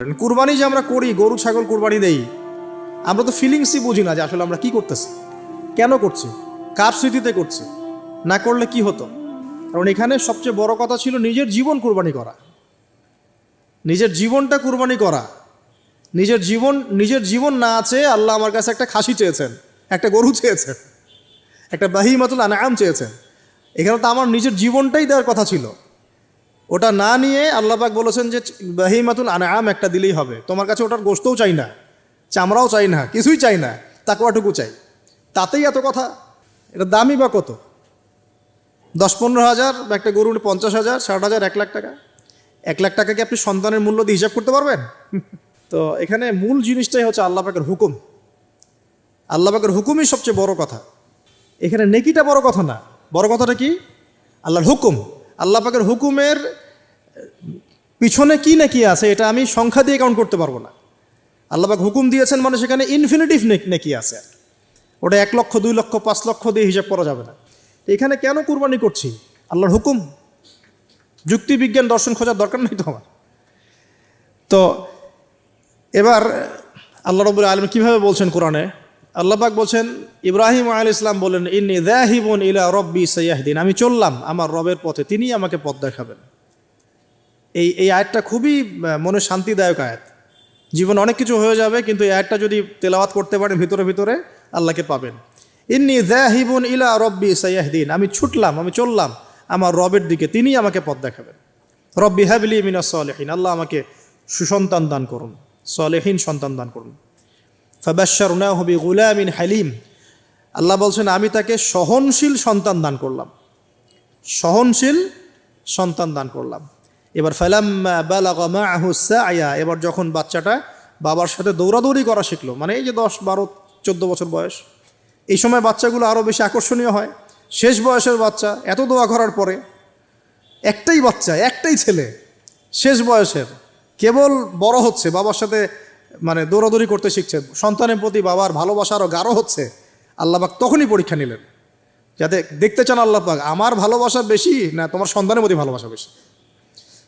কুরবানি যে আমরা করি, গরু ছাগল কুরবানি দেই, আমরা তো ফিলিংসই বুঝি না যে আসলে আমরা কি করতেছি, কেন করছি, কার স্মৃতিতে করছি, না করলে কি হতো। কারণ এখানে সবচেয়ে বড় কথা ছিল নিজের জীবন কুরবানি করা, নিজের জীবনটা কুরবানি করা। নিজের জীবন না আছে, আল্লাহ আমার কাছে একটা খাসি চেয়েছেন, একটা গরু চেয়েছেন, একটা বাহিমাতুল আনআম চেয়েছেন। এখানে তো আমার নিজের জীবনটাই দেওয়ার কথা ছিল। ওটা না নিয়ে আল্লাহ পাক বলেছেন যে বাহিমাতুল আনআম একটা দিলেই হবে। তোমার কাছে ওটার গোশতও চাই না, চামড়াও চাই না, কিছুই চাই না, তাকওয়াটুকু চাই। তাতেই এত কথা। এটা দামই বা কত? 10-15 হাজার বা একটা গরু 50,000, 60,000, 1 লাখ টাকা। 1 লাখ টাকা কি আপনি সন্তানের মূল্য দিয়ে হিসাব করতে পারবেন? তো এখানে মূল জিনিসটাই হচ্ছে আল্লাহ পাকের হুকুম। আল্লাহ পাকের হুকুমই সবচেয়ে বড় কথা। এখানে নেকিটা বড় কথা না, বড় কথাটা কি? আল্লাহর হুকুম। আল্লাহ পাকের হুকুমের পিছনে কি নেকি আছে এটা আমি সংখ্যা দিয়ে কাউন্ট করতে পারবো না। আল্লাহ পাক হুকুম দিয়েছেন মানে সেখানে ইনফিনিটিভ নেকি আছে। ওটা 1 লক্ষ, 2 লক্ষ, 5 লক্ষ দিয়ে হিসাব করা যাবে না। এখানে কেন কুরবানি করছি? আল্লাহর হুকুম। যুক্তি বিজ্ঞান দর্শন খোঁজার দরকার নেই তো আমার। তো এবার আল্লাহ রাব্বুল আলামিন কিভাবে বলছেন কোরআনে? আল্লাহ পাক বলছেন, ইব্রাহিম আলাইহিস সালাম বলেন, ইন্নী যাহিবুন ইলা রাব্বি সায়াহদিন, আমি চললাম আমার রবের পথে, তিনি আমাকে পথ দেখাবেন। এই আয়াতটা খুবই মনে শান্তিদায়ক আয়াত। জীবনে অনেক কিছু হয়ে যাবে, কিন্তু এই আয়াতটা যদি তেলাওয়াত করতে পারেন ভিতরে ভিতরে আল্লাহকে পাবেন। ইন্নী যাহিবুন ইলা রাব্বি সায়াহদিন, আমি ছুটলাম, আমি চললাম আমার রবের দিকে, তিনি আমাকে পথ দেখাবেন। রব্বি হাবলি মিনাস সালিহিন, আল্লাহ আমাকে সুসন্তান দান করুন, সালেহীন সন্তান দান করুন। ফাবাশশারনাহু বিগুলামিন হালিম, আল্লাহ বলছেন আমি তাকে সহনশীল সন্তান দান করলাম, সহনশীল সন্তান দান করলাম। এবার ফালাম্মা বালাগা মাআহু সা'য়া, এবার যখন বাচ্চাটা বাবার সাথে দৌড়াদৌড়ি করা শিখলো, মানে এই যে 10, 12, 14 বছর বয়স, এই সময় বাচ্চাগুলো আরও বেশি আকর্ষণীয় হয়। শেষ বয়সের বাচ্চা, এত দোয়া করার পরে একটাই বাচ্চা, একটাই ছেলে, শেষ বয়সের, কেবল বড় হচ্ছে, বাবার সাথে মানে দৌড়াদৌড়ি করতে শিখছে, সন্তানের প্রতি বাবার ভালোবাসা আরও গাঢ় হচ্ছে। আল্লাহ পাক তখনই পরীক্ষা নিলেন, যাতে দেখতে চান আল্লাহ পাক আমার ভালোবাসা বেশি না তোমার সন্তানের প্রতি ভালোবাসা বেশি।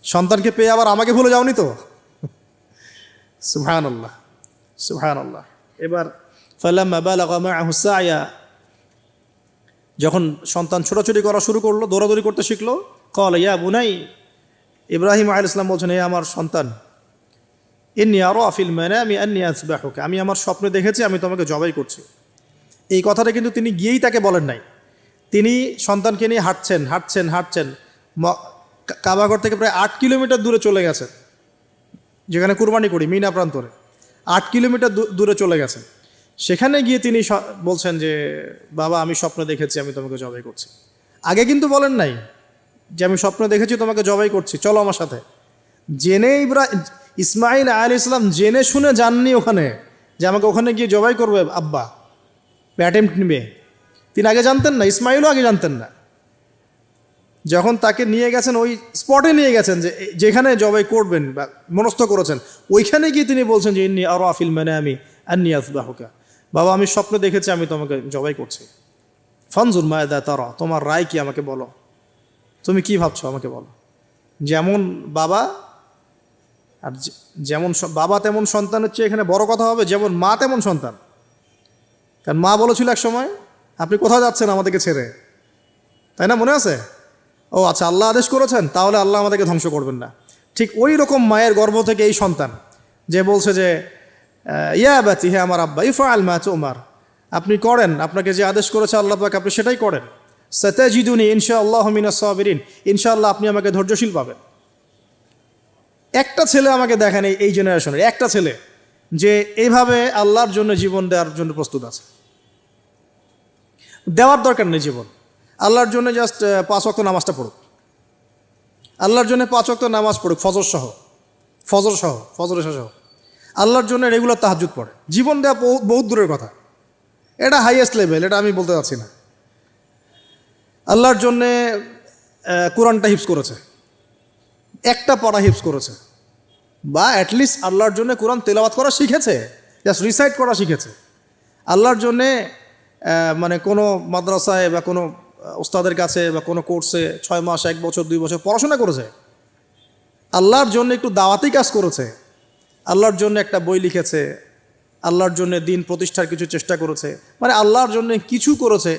সন্তানকে পেয়ে আবার আমাকে ভুলে যাওনি তো? সুবহানাল্লাহ, সুবহানাল্লাহ। এবার ফালাম্মা বালাগা মাআহু সা'য়া, যখন সন্তান ছোটাছুটি করা শুরু করলো, দৌড়াদৌড়ি করতে শিখলো, ক্বালা ইয়া বুনাই, ইব্রাহিম আলাইহিস সালাম বলছেন, হে আমার সন্তান, ইন্নী আরা ফিল মানামি আন্নী আযবাহুকা, আমি আমার স্বপ্নে দেখেছি আমি তোমাকে জবাই করছি। এই কথাটা কিন্তু তিনি গিয়েই তাকে বলেন নাই। তিনি সন্তানকে নিয়ে হাঁটছেন হাঁটছেন হাঁটছেন, কাবাঘর থেকে প্রায় 8 কিলোমিটার দূরে চলে গেছেন, যেখানে কুরবানি করি মিনা প্রান্তরে 8 কিলোমিটার দূরে চলে গেছেন। সেখানে গিয়ে তিনি বলছেন যে বাবা আমি স্বপ্নে দেখেছি আমি তোমাকে জবাই করছি। আগে কিন্তু বলেন নাই যে আমি স্বপ্নে দেখেছি তোমাকে জবাই করছি, চলো আমার সাথে। জেনে ইসমাইল আলাইহিস সালাম জেনে শুনে যাননি ওখানে যে আমাকে ওখানে গিয়ে জবাই করবে আব্বা, অ্যাটেম্প্ট নিবে। তিনি আগে জানতেন না, ইসমাইলও আগে জানতেন না। যখন তাকে নিয়ে গেছেন, ওই স্পটে নিয়ে গেছেন যে যেখানে জবাই করবেন বা মনস্থ করেছেন, ওইখানে গিয়ে তিনি বলছেন যে ইন্নী আরা ফিল মানামি আন্নী আযবাহুকা, বাবা আমি স্বপ্নে দেখেছি আমি তোমাকে জবাই করছি। ফানজুর মাযা তারা, তোমার রায় কি আমাকে বলো, তুমি কি ভাবছো আমাকে বলো। যেমন বাবা, আর যেমন বাবা তেমন সন্তানের চেয়ে এখানে বড় কথা হবে, যেমন মা তেমন সন্তান। কারণ মা বলেছিল এক সময়, আপনি কোথাও যাচ্ছেন আমাদেরকে ছেড়ে, তাই না? মনে আছে? ও আচ্ছা, আল্লাহ আদেশ করেছেন, তাহলে আল্লাহ আমাদেরকে ধ্বংস করবেন না। ঠিক ওই রকম মায়ের গর্ভ থেকে এই সন্তান যে বলছে যে ইয়া আবাতি, হে আমার আব্বা, ইফআল মা তুমার, আপনি করেন, আপনাকে যে আদেশ করেছে আল্লাহ পাক আপনি সেটাই করেন। সাতাজিদুনি ইনশাআল্লাহু মিনাস সাবিরিন, ইনশাআল্লাহ আপনি আমাকে ধৈর্যশীল পাবেন। একটা ছেলে আমাকে দেখেন এই জেনারেশনের, একটা ছেলে যে এইভাবে আল্লাহর জন্য জীবন দেওয়ার জন্য প্রস্তুত আছে। দেওয়ার দরকার নেই জীবন, আল্লাহর জন্য জাস্ট 5 ওয়াক্ত নামাজটা পড়ুক, আল্লাহর জন্য 5 ওয়াক্ত নামাজ পড়ুক, ফজর সহ, ফজর এশা সহ, আল্লাহর জন্য রেগুলার তাহাজ্জুদ পড়ে। জীবন দেওয়া বহুত দূরের কথা, এটা হাইয়েস্ট লেভেল, এটা আমি বলতে চাচ্ছি না। আল্লাহর জন্যে কোরআনটা হিফজ করেছে, একটা পড়া হিফজ করেছে, বা অ্যাটলিস্ট আল্লাহর জন্য কোরআন তেলাওয়াত করা শিখেছে, জাস্ট রিসাইট করা শিখেছে। আল্লাহর জন্যে মানে কোনো মাদ্রাসায় বা কোনো ওস্তাদের কাছে বা কোনো কোর্সে 6 মাস, 1 বছর, 2 বছর পড়াশোনা করেছে। আল্লাহর জন্য একটু দাওয়াতি কাজ করেছে, আল্লাহর জন্য একটা বই লিখেছে, আল্লাহর জন্য দিন প্রতিষ্ঠার কিছু চেষ্টা করেছে, মানে আল্লাহর জন্য কিছু করেছে।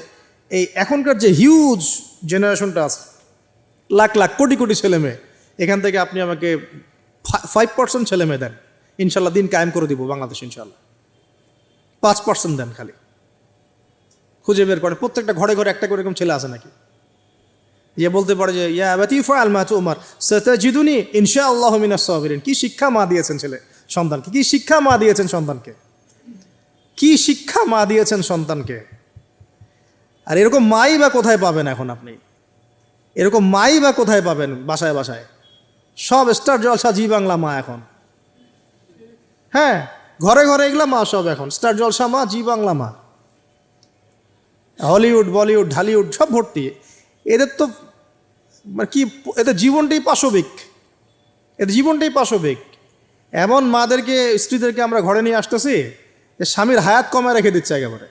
এই এখনকার যে হিউজ জেনারেশনটা আছে, লাখ লাখ কোটি কোটি ছেলে মেয়ে, এখান থেকে আপনি আমাকে 5% ছেলে মেয়ে দেন, ইনশাল্লাহ দিন কায়েম করে দিব বাংলাদেশ, ইনশাল্লাহ। 5% দেন, খালি খুঁজে বের করেন প্রত্যেকটা ঘরে ঘরে একটা করে এরকম ছেলে আছে নাকি যে বলতে পারে যে ইয়া আবাতি ফাআল মা তুমার সাতাজিদুনি ইনশাআল্লাহু মিনাস সাবিরিন। কি শিক্ষা মা দিয়েছেন ছেলে সন্তানকে, কি শিক্ষা মা দিয়েছেন সন্তানকে, কি শিক্ষা মা দিয়েছেন সন্তানকে। আর এরকম মাই বা কোথায় পাবেন এখন আপনি, এরকম মাই বা কোথায় পাবেন বাসায় বাসায়। সব স্টার জলসা জি বাংলা মা এখন, হ্যাঁ ঘরে ঘরে এগুলা মা সব এখন, স্টার জলসা মা, জি বাংলা মা, হলিউড বলিউড ঢালিউড সব ভর্তি। এদের তো মানে কি, এদের জীবনটাই পাশবিক, এদের জীবনটাই পাশবিক। এমন মাদেরকে, স্ত্রীদেরকে আমরা ঘরে নিয়ে আসতেছি যে স্বামীর হায়াত কমায় রেখে দিচ্ছে একেবারে,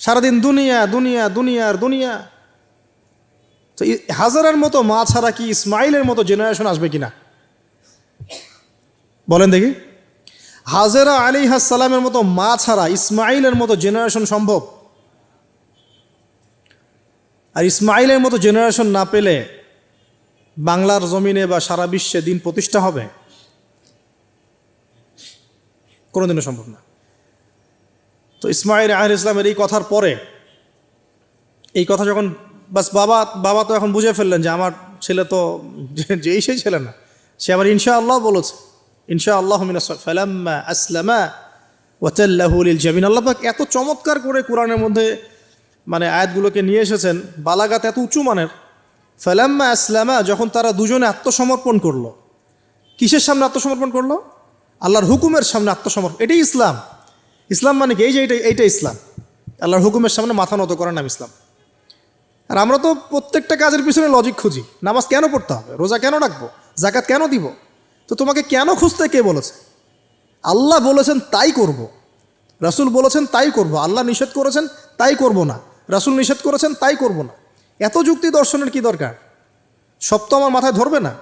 সারাদিন দুনিয়া দুনিয়া দুনিয়া আর দুনিয়া। তো হাজারের মতো মা ছাড়া কি ইসমাইলের মতো জেনারেশন আসবে কিনা বলেন দেখি। হাজেরা আলাইহিস সালামের মতো মা ছাড়া ইসমাইলের মতো জেনারেশন সম্ভব? আর ইসমাইলের মতো জেনারেশন না পেলে বাংলার জমিনে বা সারা বিশ্বে দিন প্রতিষ্ঠা হবে? কোনোদিনও সম্ভব না। তো ইসমাইল আলাইহিস ইসলামের এই কথার পরে, এই কথা যখন বাস বাবা তো এখন বুঝে ফেললেন যে আমার ছেলে তো যেই সেই ছেলে না, সে আবার ইনশাআল্লাহ বলেছে, ইনশাআল্লাহ মিনাস ফালাম্মা আসলামা ওয়া তাল্লাহু লিল জাবিন। আল্লাহ পাক এত চমৎকার করে কোরআনের মধ্যে মানে আয়াতগুলোকে নিয়ে এসেছেন, বালাগাত এত উঁচু মানের। ফালাম্মা আসলামা, যখন তারা দুজনে আত্মসমর্পণ করলো। কিসের সামনে আত্মসমর্পণ করলো? আল্লাহর হুকুমের সামনে আত্মসমর্পণ। এটাই ইসলাম। ইসলাম মানে কি? এই যে এইটা ইসলাম, আল্লাহর হুকুমের সামনে মাথা নত করার নাম ইসলাম। আর আমরা তো প্রত্যেকটা কাজের পিছনে লজিক খুঁজি। নামাজ কেন পড়তে হবে, রোজা কেন রাখবো, জাকাত কেন দিব? তো তোমাকে কেন খুঁজতে কে বলেছে? আল্লাহ বলেছেন তাই করব, রাসূল বলেছেন তাই করব, আল্লাহ নিষেধ করেছেন তাই করব না, রাসূল নিষেধ করেছেন তাই করব না। এত যুক্তি দর্শনের কি দরকার? সব তো আমার মাথায় ধরবে না।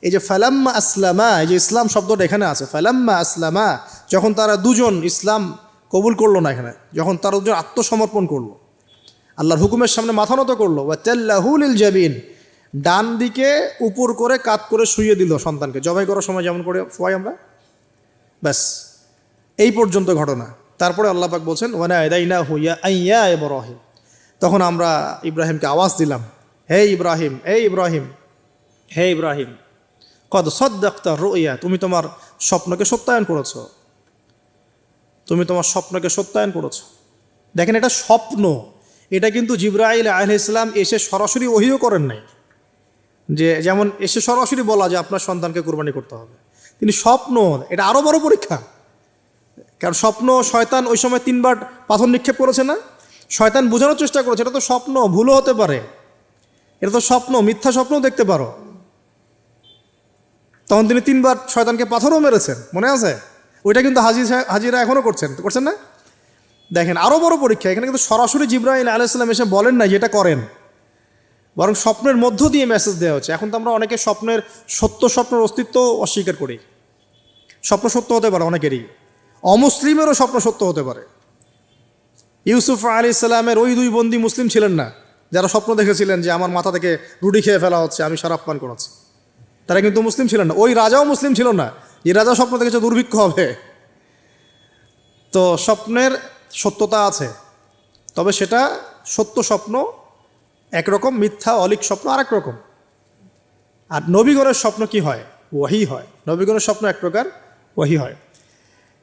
এই যে ফালাম্মা আসলামা, এই যে ইসলাম শব্দটা এখানে আছে, ফালাম্মা আসলামা, যখন তারা দুজন ইসলাম কবুল করলো না, এখানে যখন তারা দুজন আত্মসমর্পণ করলো, আল্লাহর হুকুমের সামনে মাথা নত করলো, ওয়া তাল্লাহু লিল জাবিন, ডান দিকে উপর করে কাত করে শুইয়ে দিল সন্তানকে, জবাই করার সময় যেমন করে শোয়াই আমরা, ব্যাস এই পর্যন্ত ঘটনা। তারপরে আল্লাহ পাক বলছেন ওয়ানাদাইনাহু ইয়া ইব্রাহিম, তখন আমরা ইব্রাহিমকে আওয়াজ দিলাম, হে ইব্রাহিম, হে ইব্রাহিম, হে ইব্রাহিম, কদ সাদ্দাকতা রুইয়া, তুমি তোমার স্বপ্নকে সত্যায়ন করেছো, তুমি তোমার স্বপ্নকে সত্যায়ন করেছো। দেখেন, এটা স্বপ্ন, এটা কিন্তু জিবরাইল আলাইহিস সালাম এসে সরাসরি ওহীও করেন নাই, যে যেমন এসে সরাসরি বলা যে আপনার সন্তানকে কুরবানি করতে হবে। তিনি স্বপ্ন, এটা আরও বড় পরীক্ষা। কারণ স্বপ্ন, শয়তান ওই সময় 3 বার পাথর নিক্ষেপ করেছে না, শয়তান বোঝানোর চেষ্টা করেছে এটা তো স্বপ্ন, ভুলও হতে পারে, এটা তো স্বপ্ন, মিথ্যা স্বপ্নও দেখতে পারো। তখন তিনি 3 বার শয়তানকে পাথরও মেরেছেন, মনে আছে? ওইটা কিন্তু হাজিরা এখনও করছেন না। দেখেন আরও বড় পরীক্ষা, এখানে কিন্তু সরাসরি জিবরাইল আলাইহিস সালাম এসে বলেন না যেটা করেন, বরং স্বপ্নের মধ্য দিয়ে মেসেজ দেওয়া হচ্ছে। এখন তো আমরা অনেকে স্বপ্নের স্বপ্নের অস্তিত্ব অস্বীকার করি। স্বপ্ন সত্য হতে পারে অনেকেরই, অমুসলিমেরও স্বপ্ন সত্য হতে পারে। ইউসুফ আলাইহিস সালামের ওই 2 বন্দী মুসলিম ছিলেন না যারা স্বপ্ন দেখেছিলেন যে আমার মাথা থেকে রুটি খেয়ে ফেলা হচ্ছে, আমি শরাব পান করাচ্ছি, তারা কিন্তু মুসলিম ছিলেন না। ওই রাজাও মুসলিম ছিল না যে রাজা স্বপ্ন দেখেছে দুর্ভিক্ষ হবে। তো স্বপ্নের সত্যতা আছে, তবে সেটা সত্য স্বপ্ন একরকম, মিথ্যা অলিক স্বপ্ন আরেক রকম। আর নবীগণের স্বপ্ন কি হয়? ওয়াহি হয়। নবীগণের স্বপ্ন এক প্রকার, ওয়াহি হয়।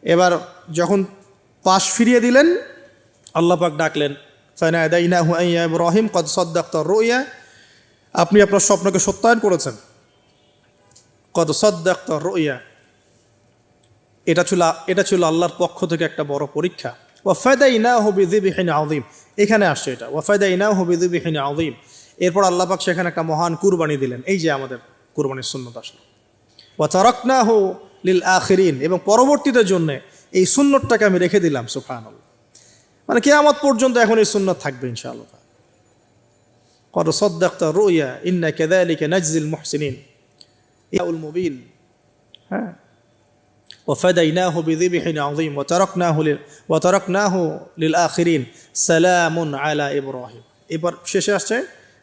এবার যখন পাশ ফিরিয়ে দিলেন, আল্লাহ পাক ডাকলেন, ফানাদাইনাহু ইয়া ইব্রাহিম কদ সাদ্দাকতা রুইয়া, আপনি আপনার স্বপ্নকে সত্যায়ন করেছেন। কদ সাদ্দাকতা রুইয়া, এটা ছিল আল্লাহর পক্ষ থেকে একটা বড় পরীক্ষা। ওয়াফাদাইনাহু বিযিবহিন আযীম, এখানে আসছে এটা, ওয়াফাদাইনাহু বিযিবহিন আযীম। এরপর আল্লাহ পাক সেখানে একটা মহান কুরবানি দিলেন। এই যে আমাদের কুরবানির সুন্নত আসলো, ওয়া তারাকনাহু লিল আখিরিন, এবং পরবর্তীদের জন্য এই সুন্নতটাকে আমি রেখে দিলাম। সুবহানাল্লাহ, মানে কিয়ামত পর্যন্ত এখন এই সুন্নত থাকবে ইনশাআল্লাহ। কদ সাদ্দাকতা রুইয়া ইন্না কাযালিকা নাজজিল মুহসিনিন, ইয়াউল মুবিন। হ্যাঁ, وفديناه بذبح عظيم وتركناه للآخرين سلام على إبراهيم এবার শেষে আসছে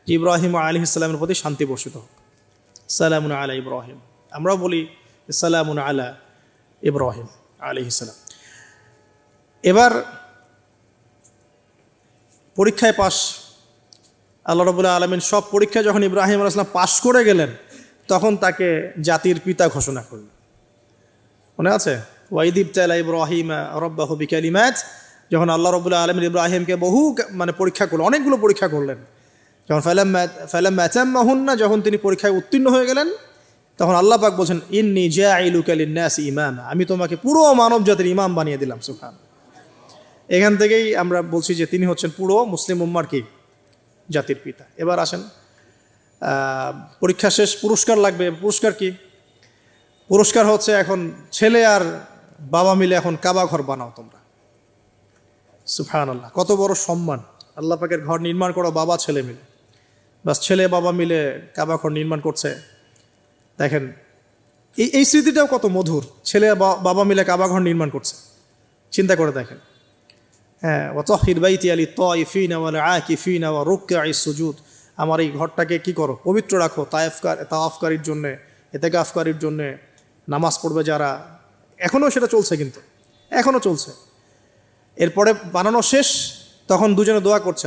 যে ইব্রাহিম আলাইহিস সালামের প্রতি শান্তি বর্ষিত হোক সালামুন আলা ইব্রাহিম আমরাও বলি সালামুন আলা ইব্রাহিম আলাইহিস সালাম এবার পরীক্ষায় পাস আল্লাহ রাব্বুল আলামিন সব পরীক্ষা যখন ইব্রাহিম আলাইহিস সালাম পাস করে গেলেন তখন তাকে জাতির পিতা ঘোষণা করলেন মনে আছে ওয়াইদ ইবতালা ইব্রাহিম রাব্বাহু বিকালিমাত যখন আল্লাহ রাব্বুল আলামিন ইব্রাহিমকে বহু পরীক্ষা করলেন অনেকগুলো পরীক্ষা করলেন যখন ফালাম্মা আতাম্মাহুন্না যখন তিনি পরীক্ষায় উত্তীর্ণ হয়ে গেলেন তখন আল্লাহ পাক বলছেন ইন্নী জাইলুকা লিন-নাসি ইমামা আমি তোমাকে পুরো মানব জাতির ইমাম বানিয়ে দিলাম সুবহান এখান থেকেই আমরা বলছি যে তিনি হচ্ছেন পুরো মুসলিম উম্মার কি জাতির পিতা এবার আসেন পরীক্ষা শেষ পুরস্কার লাগবে পুরস্কার কি পুরস্কার হচ্ছে এখন ছেলে আর বাবা মিলে এখন কাবা ঘর বানাও তোমরা সুবহানাল্লাহ কত বড় সম্মান আল্লাহ পাকের ঘর নির্মাণ করো বাবা ছেলে মিলে বাস ছেলে বাবা মিলে কাবা ঘর নির্মাণ করছে দেখেন এই স্মৃতিটাও কত মধুর ছেলে বাবা মিলে কাবা ঘর নির্মাণ করছে চিন্তা করে দেখেন হ্যাঁ ওয়াতাহির বাইতি লিত-তাইফিনা ওয়াল আকিফিনা ওয়া রুকআইস সুজুদ আমার এই ঘরটাকে কি করো পবিত্র রাখো তাওয়াফকারীর জন্যে ইতিকাফকারীর জন্যে নামাজ পড়বে যারা এখনও সেটা চলছে কিন্তু এখনও চলছে এরপরে বানানো শেষ তখন দুজনে দোয়া করছে